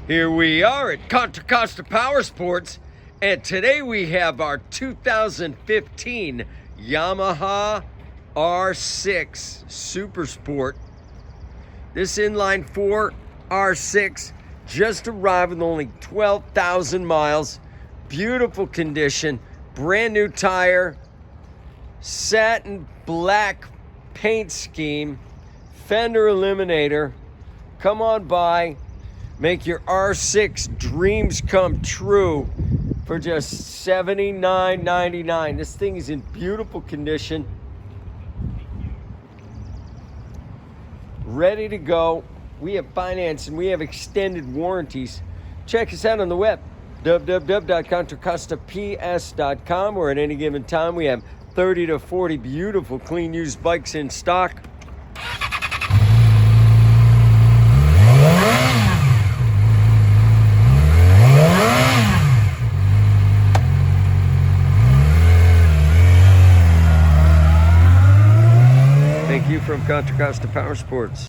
Here we are at Contra Costa Powersports, and today we have our 2015 Yamaha R6 Supersport. This inline 4 R6 just arrived with only 12,000 miles. Beautiful condition, brand new tire, satin black paint scheme, fender eliminator. Come on by. Make your R6 dreams come true for just $79.99. This thing is in beautiful condition. Ready to go. We have finance and we have extended warranties. Check us out on the web, www.contracostaps.com, where at any given time we have 30 to 40 beautiful clean used bikes in stock. Thank you from Contra Costa Powersports.